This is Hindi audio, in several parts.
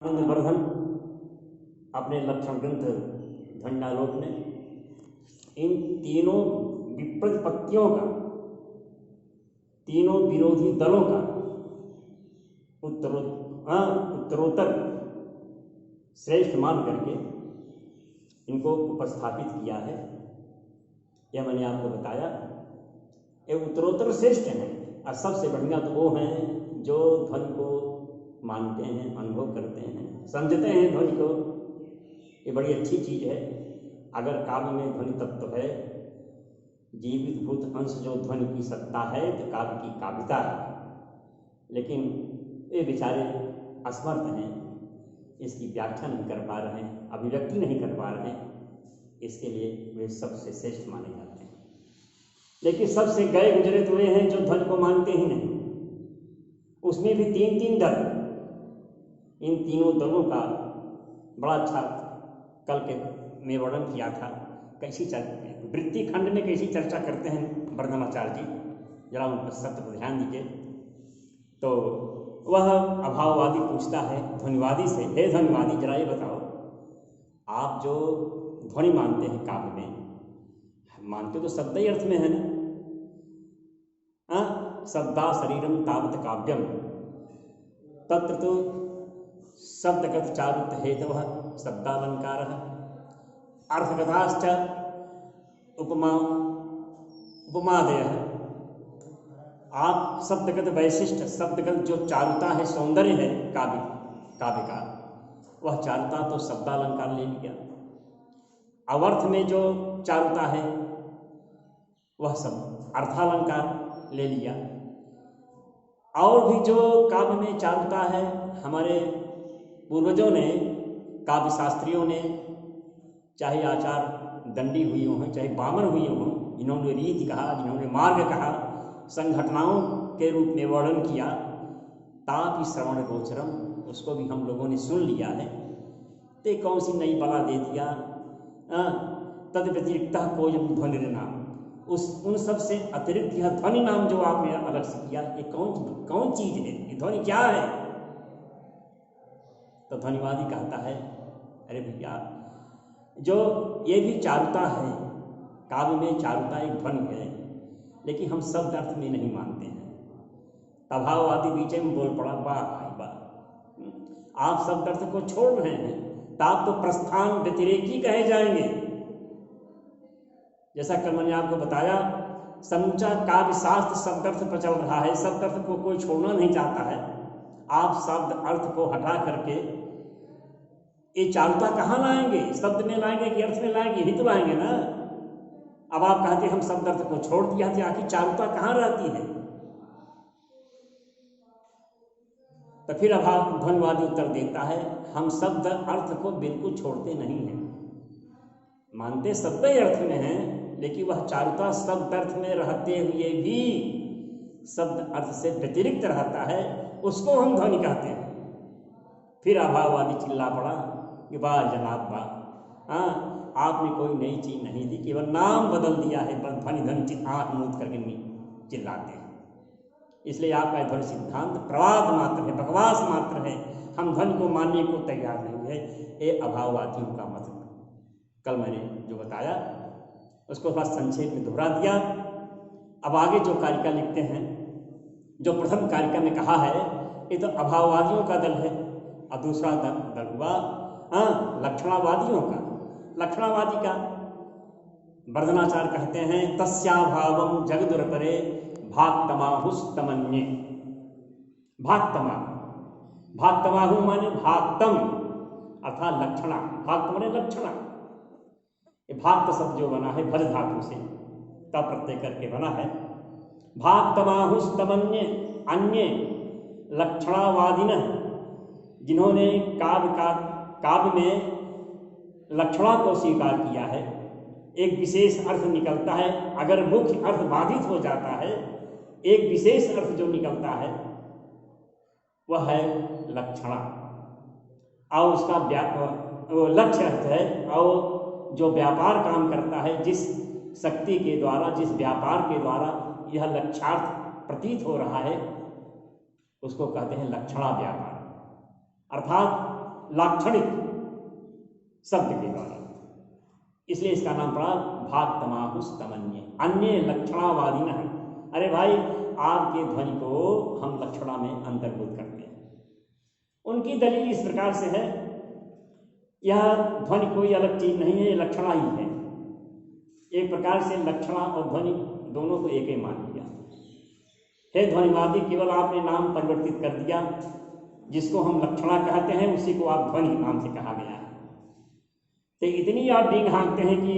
आनंदवर्धन अपने लक्षण ग्रंथ ध्वन्यालोक में इन तीनों विप्रतिपत्तियों का, तीनों विरोधी दलों का उत्तरोत्तर श्रेष्ठ मान करके इनको उपस्थापित किया है। यह मैंने आपको बताया। ये उत्तरोत्तर श्रेष्ठ हैं और सबसे बढ़िया तो वो हैं जो ध्वनि को मानते हैं, अनुभव करते हैं, समझते हैं ध्वनि को। ये बड़ी अच्छी चीज़ है। अगर काव्य में ध्वनि तत्व है, जीवित भूत अंश जो ध्वनि की सत्ता है, तो काव्य की काव्यता है। लेकिन ये बेचारे असमर्थ हैं, इसकी व्याख्या नहीं कर पा रहे हैं, अभिव्यक्ति नहीं कर पा रहे हैं। इसके लिए वे सबसे श्रेष्ठ माने जाते हैं। लेकिन सबसे गए गुजरे तो वे हैं जो ध्वनि को मानते ही नहीं। उसमें भी तीन तीन दल। इन तीनों दलों का बड़ा अच्छा कल के में वर्णन किया था। कैसी वृत्ति खंड में कैसी चर्चा करते हैं वर्धमाचार्य जी, जरा उन पर सत्य पर ध्यान दीजिए। तो वह अभाववादी पूछता है ध्वनिवादी से, हे ध्वनिवादी, जरा ये बताओ, आप जो ध्वनि मानते हैं काव्य में, मानते तो शब्द ही अर्थ में है ना? शब्दा शरीरम तावत काव्यम तत्र तो शब्दगत चारुत हेतवः शब्दालंकारः अर्थगताश्च उपमादयः। आप शब्दगत वैशिष्ट, शब्दगत जो चारुता है, सौंदर्य है काव्य का, वह चारुता तो शब्दालंकार ले लिया। अवर्थ में जो चारुता है वह सब अर्थालंकार ले लिया। और भी जो काव्य में चारुता है, हमारे पूर्वजों ने, काव्य शास्त्रियों ने, चाहे आचार दंडी हुई हों, चाहे बामन हुई हों, जिन्होंने रीति कहा, जिन्होंने मार्ग कहा, संघटनाओं के रूप में वर्णन किया, तापि श्रवण गोचरम, उसको भी हम लोगों ने सुन लिया है। ते कौन सी नई बला दे दिया, तद व्यतिरिक्त कोयम ध्वनि नाम, उन सब से अतिरिक्त यह ध्वनि नाम जो आपने अलग से किया, ये कौन चीज है, ये ध्वनि क्या है? तो ध्वनिवादी कहता है, अरे भैया, जो ये भी चारुता है, काव्य में चारुता एक ध्वनि है, लेकिन हम शब्द अर्थ में नहीं मानते हैं। तभाववादी बीच में बोल पड़ा, वाह भाई वाह, आप शब्द अर्थ को छोड़ रहे हैं, तो आप तो प्रस्थान व्यतिरेकी कहे जाएंगे। जैसा कल मैंने आपको बताया, समूचा काव्य शास्त्र शब्द अर्थ पर चल रहा है, शब्द अर्थ को कोई छोड़ना नहीं चाहता है। आप शब्द अर्थ को हटा करके ये चारुता कहाँ लाएंगे? शब्द में लाएंगे कि अर्थ में लाएंगे? यही तो लाएंगे ना। अब आप कहते हम शब्द अर्थ को छोड़ दिया, तो आखिर चारुता कहाँ रहती है? तो फिर अब ध्वनिवादी उत्तर देता है, हम शब्द अर्थ को बिल्कुल छोड़ते नहीं हैं, मानते शब्द ही अर्थ में है, लेकिन वह चारुता शब्द अर्थ में रहते हुए भी शब्द अर्थ से व्यतिरिक्त रहता है, उसको हम ध्वनि कहते हैं। फिर अभाववादी चिल्ला पड़ा कि वाह जनाब वाह, आपने कोई नई चीज नहीं दी, केवल नाम बदल दिया है, पर ध्वनि आंख मूंद करके चिल्लाते हैं। इसलिए आपका ध्वनि सिद्धांत प्रवाद मात्र है, बकवास मात्र है, हम ध्वनि को मानने को तैयार नहीं है। ये अभाववादियों का मत कल मैंने जो बताया उसको थोड़ा संक्षेप में दोहरा दिया। अब आगे जो कारिका लिखते हैं, जो प्रथम कारिका में कहा है, ये तो अभाववादियों का दल है, और दूसरा दल हुआ लक्षणावादियों का। लक्षणावादी का वर्धनाचार्य कहते हैं, तस्याभावम जगदुरपरे भाक्तमाहुस्तमन्ये। भाक्तमाहु माने भाक्तम अर्थात लक्षणा, भाक्त माने लक्षणा। ये भाक्त शब्द जो बना है भज धातु से, का प्रत्यय करके बना है। भाक्तमाहुस्तमन्ये अन्य लक्षणावादिनः, जिन्होंने काव्य में लक्षणा को स्वीकार किया है। एक विशेष अर्थ निकलता है, अगर मुख्य अर्थ बाधित हो जाता है, एक विशेष अर्थ जो निकलता है वह है लक्षणा, और उसका लक्ष्य अर्थ है, और जो व्यापार काम करता है, जिस शक्ति के द्वारा, जिस व्यापार के द्वारा यह लक्ष्यार्थ प्रतीत हो रहा है, उसको कहते हैं लक्षणा व्यापार। अर्थात लाक्षणिक शब्द के द्वारा, इसलिए इसका नाम पड़ा भाग तमाहुस्तमन्य अन्य लक्षणावादी न। अरे भाई, आपके ध्वनि को हम लक्षणा में अंतर्भूत करते हैं। उनकी दलील इस प्रकार से है, यह ध्वनि कोई अलग चीज नहीं है, ये लक्षणा ही है। एक प्रकार से लक्षणा और ध्वनि दोनों को एक ही मान लिया। हे ध्वनिवादी, केवल आपने नाम परिवर्तित कर दिया, जिसको हम लक्षणा कहते हैं उसी को आप ध्वनि नाम से कहा गया है। तो इतनी आप डींग हाँकते हैं कि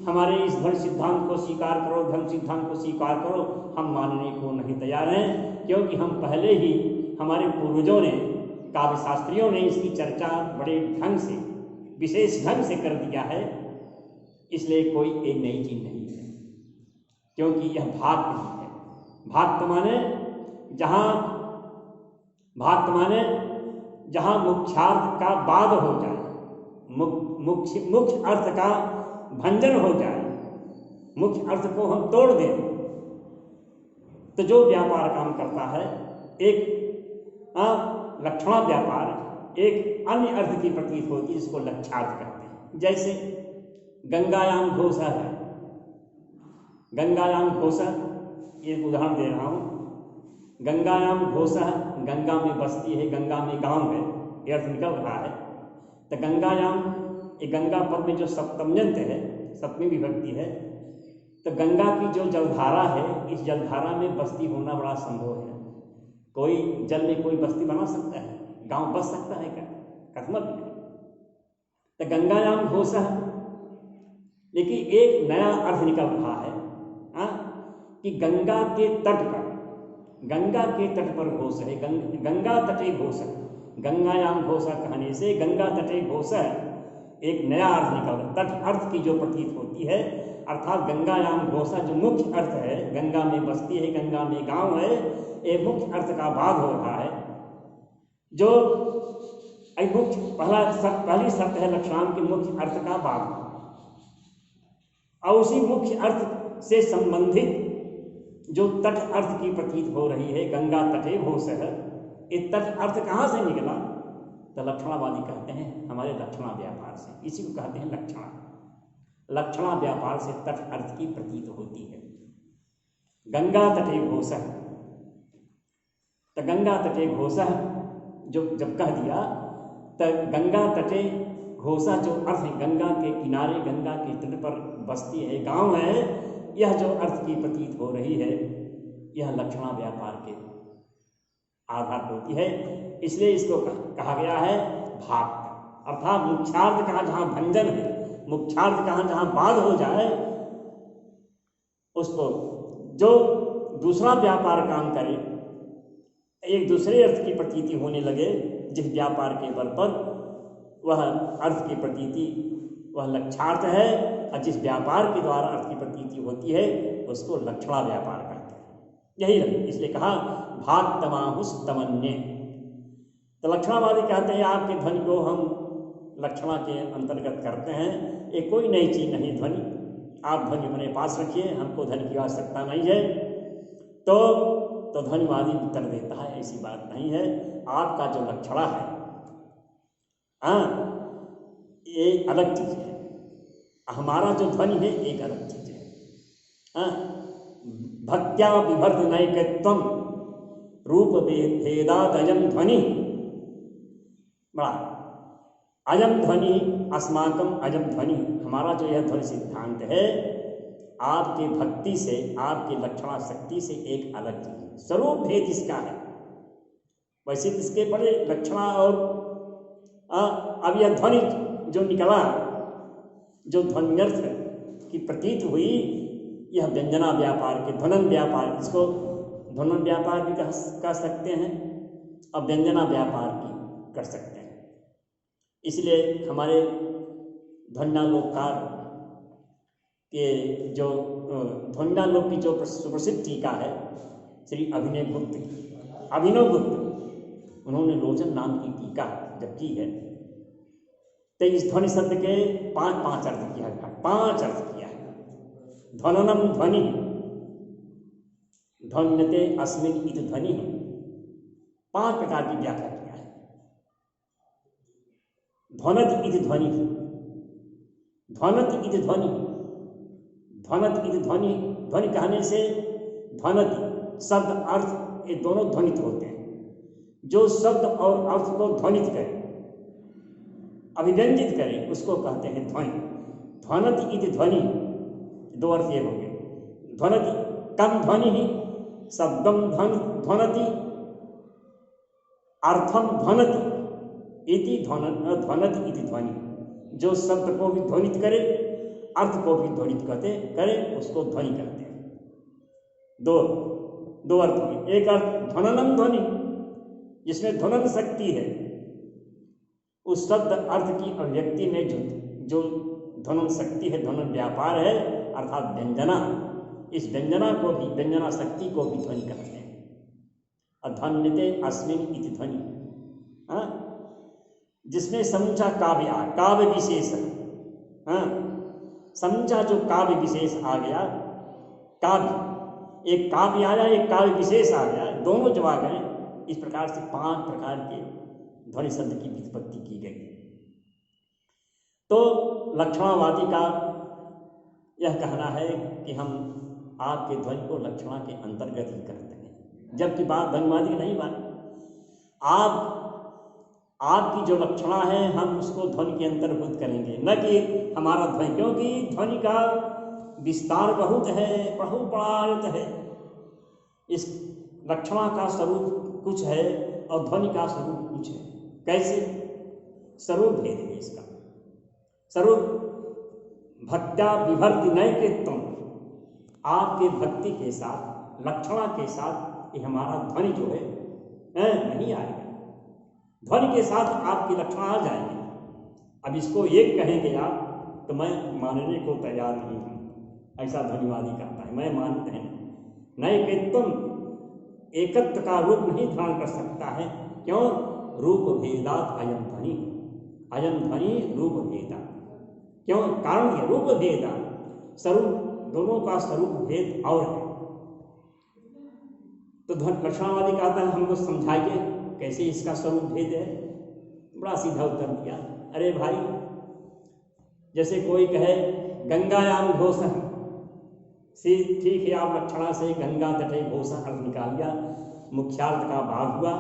हमारे इस ध्वनि सिद्धांत को स्वीकार करो, धर्म सिद्धांत को स्वीकार करो, हम मानने को नहीं तैयार हैं, क्योंकि हम पहले ही हमारे पूर्वजों ने, काव्य शास्त्रियों ने इसकी चर्चा बड़े ढंग से, विशेष ढंग से कर दिया है। इसलिए कोई एक नई चीज नहीं है, क्योंकि यह भाग नहीं है। भाग माने जहां मुख्यार्थ का बाद हो जाए, मुख्य अर्थ का भंजन हो जाए, मुख्य अर्थ को हम तोड़ दें, तो जो व्यापार काम करता है, एक लक्षणा व्यापार एक अन्य अर्थ की प्रतीत होती है, जिसको लक्षार्थ कहते हैं। जैसे गंगायाम घोषा है, गंगायाम घोषा, एक उदाहरण दे रहा हूं। गंगायाम घोषा, गंगा में बसती है, गंगा में गांव है, ये अर्थ निकल रहा है। तो गंगायाम, ये गंगा पद में जो सप्तम्यंत है, सप्तमी विभक्ति है, तो गंगा की जो जलधारा है, इस जलधारा में बस्ती होना बड़ा संभव है। कोई जल में कोई बस्ती बना सकता है, गांव बस सकता है क्या? कस्मत में। तो गंगायाम घोषा, लेकिन एक नया अर्थ निकल रहा है कि गंगा के तट पर, गंगा के तट पर घोष है, गंगा तटे घोष। गंगायाम घोषा कहने से गंगा तटे घोष एक नया अर्थ निकल रहा है। तट अर्थ की जो प्रतीत होती है, अर्थात गंगायाम घोषा जो मुख्य अर्थ है, गंगा में बस्ती है, गंगा में गांव है, ये मुख्य अर्थ का बाद हो रहा है। जो मुख्य पहली शर्त है लक्षणांत के मुख्य अर्थ का बाद, और उसी मुख्य अर्थ से संबंधित जो तट अर्थ की प्रतीत हो रही है, गंगा तटे घोष है, ये तट अर्थ कहाँ से निकला? तो लक्षणावादी कहते हैं हमारे लक्षणा व्यापार से, इसी को कहते हैं लक्षणा। लक्षणा व्यापार से तट अर्थ की प्रतीत होती है। गंगा तटे घोष, तो गंगा तटे घोष जो जब कह दिया, तो गंगा तटे घोषा जो अर्थ है, गंगा के किनारे, गंगा के तट पर बस्ती है, गांव है, यह जो अर्थ की प्रतीत हो रही है, यह लक्षणा व्यापार के आधार होती है। इसलिए इसको कहा गया है भाग, अर्थात मुख्यार्थ कहाँ जहाँ भंजन है, मुख्यार्थ कहाँ जहाँ बाद हो जाए, उसको जो दूसरा व्यापार काम करे, एक दूसरे अर्थ की प्रतीति होने लगे, जिस व्यापार के बल पर वह अर्थ की प्रतीति वह लक्षार्थ है, और जिस व्यापार के द्वारा अर्थ की प्रतीति होती है उसको लक्षणा व्यापार कहते हैं। यही रहे, इसलिए कहा भाग तमाहुस्तमन्य। तो लक्षणावादी कहते हैं आपके ध्वनि को हम लक्षणा के अंतर्गत करते हैं, ये कोई नई चीज नहीं ध्वनि, आप ध्वनि अपने पास रखिए, हमको ध्वनि की आवश्यकता नहीं है। तो ध्वनिवादी उत्तर देता है ऐसी बात नहीं है, आपका जो लक्षणा है ये अलग चीज है, हमारा जो ध्वनि है एक अलग चीज है। भक्त्या विभर्धनैकत्वम रूप भेदात अयम ध्वनि, बड़ा अयम ध्वनि अस्माकम अयम ध्वनि, हमारा जो यह ध्वनि सिद्धांत है आपके भक्ति से, आपके लक्षणा शक्ति से एक अलग चीज है, स्वरूप भेद इसका है। वैसे इसके बड़े लक्षणा और अब यह ध्वनि जो निकला, जो ध्वन्यर्थ की प्रतीत हुई, यह व्यंजना व्यापार के ध्वनन व्यापार, इसको ध्वनन व्यापार भी कह सकते हैं और व्यंजना व्यापार भी कर सकते हैं। इसलिए हमारे ध्वन्यालोककार के जो ध्वन्यालोक की जो सुप्रसिद्ध टीका है श्री अभिनव गुप्त, उन्होंने लोचन नाम की टीका जब की है, तो इस ध्वनि शब्द के पांच अर्थ किया गया, 5 अर्थ किया है। ध्वननम ध्वनि, ध्वन्यते अस्मिन् इति ध्वनि, 5 प्रकार की व्याख्या किया है। ध्वनत इति ध्वनि, ध्वनत इति ध्वनि, ध्वनत इति ध्वनि, ध्वनि कहने से ध्वनत शब्द अर्थ ये दोनों ध्वनित होते हैं। जो शब्द और अर्थ को ध्वनित करे, अभिव्यंजित करे, उसको कहते हैं ध्वनि। ध्वनत इति ध्वनि, दो अर्थ ये हो गए। ध्वनति कम ध्वनि ही शब्दम ध्वनति, अर्थम ध्वनति इति ध्वनति इति ध्वनि। जो शब्द को भी ध्वनित करे, अर्थ को भी ध्वनित करे, उसको ध्वनि कहते हैं। दो अर्थ हुए। एक अर्थ ध्वननम ध्वनि, जिसमें ध्वनन शक्ति है। उस शब्द अर्थ की अभिव्यक्ति में जो ध्वनन शक्ति है, ध्वनन व्यापार है, अर्थात व्यंजना, इस व्यंजना को भी, व्यंजना शक्ति को भी ध्वनि कहते हैं। अध्वन्यते अस्मिन् इति ध्वनि, जिसमें समूचा काव्य विशेष है। समूचा जो काव्य विशेष आ गया, काव्य, एक काव्य आया, एक काव्य विशेष आ गया, दोनों जब आ गए, इस प्रकार से 5 प्रकार के ध्वनि शब्द की व्युत्पत्ति की गई। तो लक्षणावादी का यह कहना है कि हम आपके ध्वनि को लक्षणा के अंतर्गत ही करते हैं, जबकि बात ध्वनिवादी नहीं बात। आपकी जो लक्षणा है हम उसको ध्वनि के अंतर्भूत करेंगे, न कि हमारा ध्वनि, क्योंकि ध्वनि का विस्तार बहुत है, बहुपरायत है। इस लक्षणा का स्वरूप कुछ है और ध्वनि का स्वरूप कुछ है। कैसे? स्वरूप भेद है इसका। स्वरूप भक्त्या विभर्ति नैकृत्यम, आपके भक्ति के साथ, लक्षणा के साथ ये हमारा ध्वनि जो है नहीं आएगा। ध्वनि के साथ आपकी लक्षणा आ जाएगी। अब इसको एक कहेंगे आप तो मैं मानने को तैयार नहीं हूँ, ऐसा ध्वनिवादी कहता है। मैं मानते हैं नैकृत्यम, एकत्व का रूप नहीं धारण कर सकता है। क्यों? रूप भेदात अयम ध्वनि, अयम ध्वनि रूप भेदात। क्यों? कारण है रूप भेदात, स्वरूप, दोनों का स्वरूप भेद और है। तो लक्षणावादी कहता है हमको समझाइए कैसे इसका स्वरूप भेद है। बड़ा सीधा उत्तर दिया, अरे भाई, जैसे कोई कहे गंगायाम घोषः, ठीक है, आप लक्षणा से गंगा तटे घोषः अर्थ निकाल दिया, मुख्यार्थ का भाग हुआ।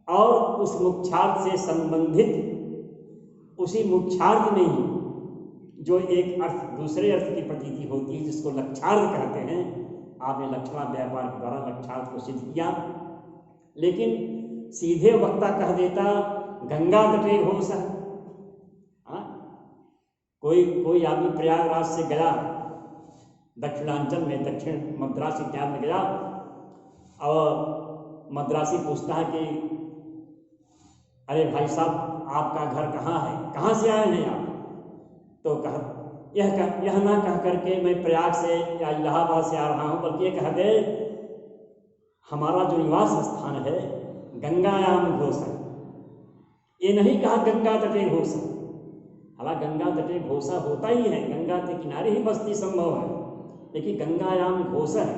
और उस मुख्यार्थ से संबंधित उसी मुख्यार्थ में ही जो एक अर्थ, दूसरे अर्थ की प्रतीति होती है, जिसको लक्षार्थ कहते हैं, आपने लक्षणा व्यापार के द्वारा लक्षार्थ को सिद्ध किया। लेकिन सीधे वक्ता कह देता गंगा तटे घोषः। कोई आदमी प्रयागराज से गया, दक्षिणांचल में, दक्षिण मद्रास इत्यादि में गया, और मद्रासी पूछता है कि अरे भाई साहब, आपका घर कहाँ है, कहाँ से आए हैं आप? तो यह ना कह करके मैं प्रयाग से या इलाहाबाद से आ रहा हूँ, बल्कि ये कह दे हमारा जो निवास स्थान है गंगायाम घोषः। ये नहीं कहा गंगा तटे घोषः। हालांकि गंगा तटे घोषा होता ही है, गंगा के किनारे ही बस्ती संभव है, लेकिन गंगायाम घोषः है,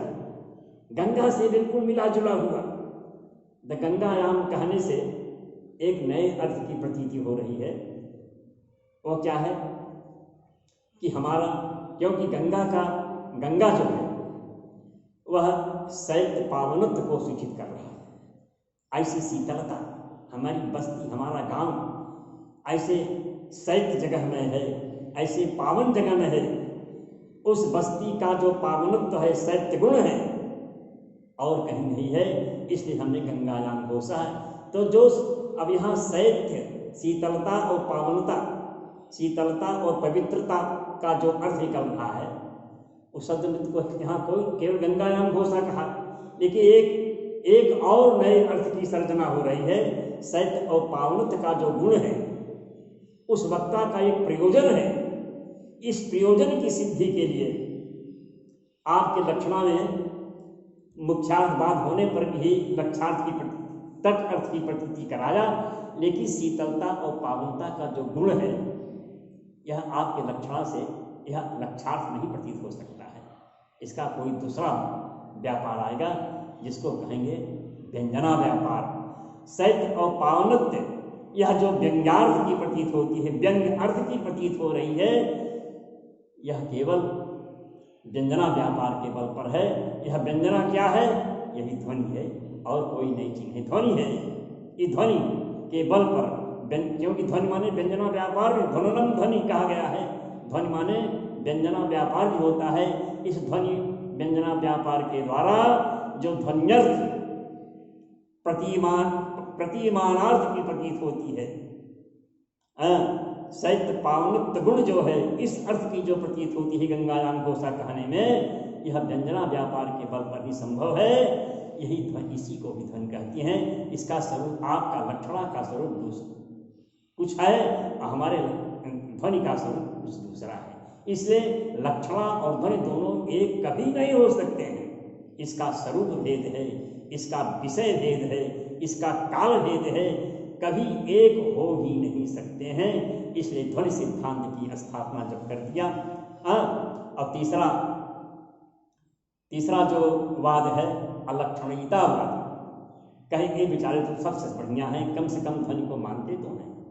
गंगा से बिल्कुल मिला जुला हुआ। द गंगायाम कहने से एक नए अर्थ की प्रतीति हो रही है। वो क्या है कि हमारा, क्योंकि गंगा जो है वह शैत्य पावनत्व को सूचित कर रहा है। ऐसी शीतलता, हमारी बस्ती, हमारा गांव ऐसे शैत्य जगह में है, ऐसे पावन जगह में है। उस बस्ती का जो पावनत्व है, शैत्य गुण है, और कहीं नहीं है, इसलिए हमने गंगायाम घोषा है। तो जो अब यहाँ शैत्य, शीतलता और पावनता, शीतलता और पवित्रता का जो अर्थ निकल रहा है, उस शब्द को यहाँ कोई केवल गंगायाम घोषा कहा, लेकिन एक और नए अर्थ की सर्जना हो रही है। शैत्य और पावनत्व का जो गुण है, उस वक्ता का एक प्रयोजन है। इस प्रयोजन की सिद्धि के लिए आपके लक्षणा में मुख्यार्थ बाद होने पर भी लक्षार्थ की तट अर्थ की प्रतीति कराया, लेकिन शीतलता और पावनता का जो गुण है, यह आपके लक्षणा से यह लक्षार्थ नहीं प्रतीत हो सकता है। इसका कोई दूसरा व्यापार आएगा, जिसको कहेंगे व्यंजना व्यापार। सहित और पावनत्व यह जो व्यंग्यार्थ की प्रतीत होती है, व्यंग्य अर्थ की प्रतीत हो रही है, यह केवल व्यंजना व्यापार के बल पर है। यह व्यंजना क्या है? यही ध्वनि है और कोई नहीं चीज है, ध्वनि है। ये ध्वनि के बल पर, क्योंकि ध्वनि माने व्यंजना व्यापार में ध्वनिनम ध्वनि कहा गया है। ध्वनि माने व्यंजना व्यापार भी होता है। इस ध्वनि व्यंजना व्यापार के द्वारा जो ध्वन्यर्थ प्रतिमानार्थ की प्रतीत होती है, सहित पावनत्व गुण जो है, इस अर्थ की जो प्रतीत होती है गंगायाम घोषा कहने में, यह व्यंजना व्यापार के बल पर ही संभव है। यही ध्वनि, इसी को भी ध्वनि कहती हैं। इसका स्वरूप आपका लक्षणा का स्वरूप कुछ है, हमारे ध्वनि का स्वरूप कुछ दूसरा है। इसलिए लक्षणा और ध्वनि दोनों एक कभी नहीं हो सकते हैं। इसका स्वरूप भेद है, इसका विषय भेद है, इसका काल भेद है, कभी एक हो ही नहीं सकते हैं। इसलिए ध्वनि सिद्धांत की स्थापना जब कर दिया। और तीसरा जो वाद है अलक्षणीयतावाद, कहेंगे बेचारे तो सबसे बढ़िया है, कम से कम ध्वनि को मानते तो हैं।